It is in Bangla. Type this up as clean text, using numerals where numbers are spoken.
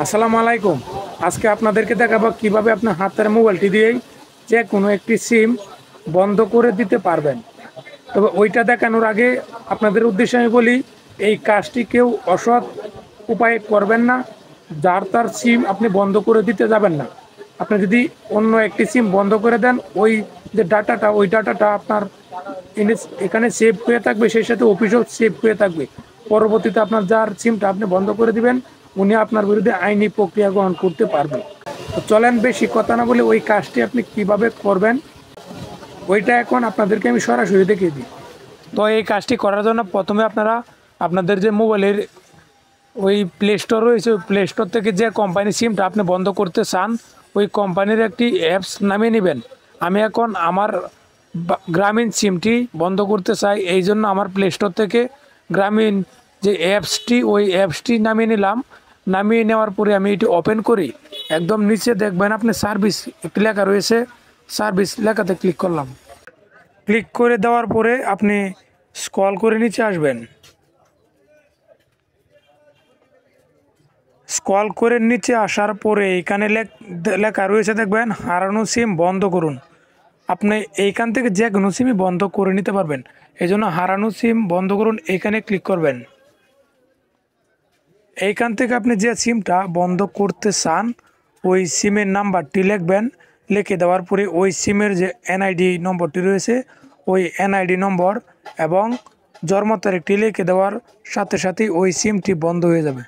আসসালামু আলাইকুম। আজকে আপনাদেরকে দেখাবো কিভাবে আপনার হাতের মোবাইলটি দিয়েই যে কোনো একটি সিম বন্ধ করে দিতে পারবেন। তবে ওইটা দেখানোর আগে আপনাদের উদ্দেশ্যে আমি বলি, এই কাজটি কেউ অসৎ উপায়ে করবেন না। যার তার সিম আপনি বন্ধ করে দিতে যাবেন না। আপনি যদি অন্য একটি সিম বন্ধ করে দেন, ওই যে ডাটাটা ওই ডাটাটা আপনার এখানে সেভ হয়ে থাকবে, সেই সাথে অফিসেও সেভ হয়ে থাকবে। পরবর্তীতে আপনার যার সিমটা আপনি বন্ধ করে দিবেন, উনি আপনার বিরুদ্ধে আইনি প্রক্রিয়া গ্রহণ করতে পারবে। তো চলেন বেশি কথা না বলে ওই কাজটি আপনি কিভাবে করবেন ওইটা এখন আপনাদেরকে আমি সরাসরি দেখিয়ে দিই। তো এই কাজটি করার জন্য প্রথমে আপনারা আপনাদের যে মোবাইলের ওই প্লে স্টোর রয়েছে, ওই প্লে স্টোর থেকে যে কোম্পানির সিমটা আপনি বন্ধ করতে চান ওই কোম্পানির একটি অ্যাপস নামিয়ে নেবেন। আমি এখন আমার গ্রামীণ সিমটি বন্ধ করতে চাই, এই জন্য আমার প্লে স্টোর থেকে গ্রামীণ যে অ্যাপসটি ওই অ্যাপসটি নামিয়ে নিলাম। নামিয়ে নেওয়ার পরে আমি এটি ওপেন করি। একদম নিচে দেখবেন আপনি সার্ভিস একটি লেখা রয়েছে, সার্ভিস লেখাতে ক্লিক করলাম। ক্লিক করে দেওয়ার পরে আপনি স্ক্রল করে নিচে আসবেন। স্ক্রল করে নিচে আসার পরে এখানে লেখা রয়েছে দেখবেন হারানো সিম বন্ধ করুন। আপনি এইখান থেকে যে কোনো সিমই বন্ধ করে নিতে পারবেন। এই জন্য হারানো সিম বন্ধ করুন এখানে ক্লিক করবেন। এইখান থেকে আপনি যে সিমটা বন্ধ করতে চান ওই সিমের নাম্বারটি লিখবেন। লিখে দেওয়ার পরে ওই সিমের যে এনআইডি নম্বরটি রয়েছে ওই এনআইডি নম্বর এবং জন্ম তারিখটি লিখে দেওয়ার সাথে সাথেই ওই সিমটি বন্ধ হয়ে যাবে।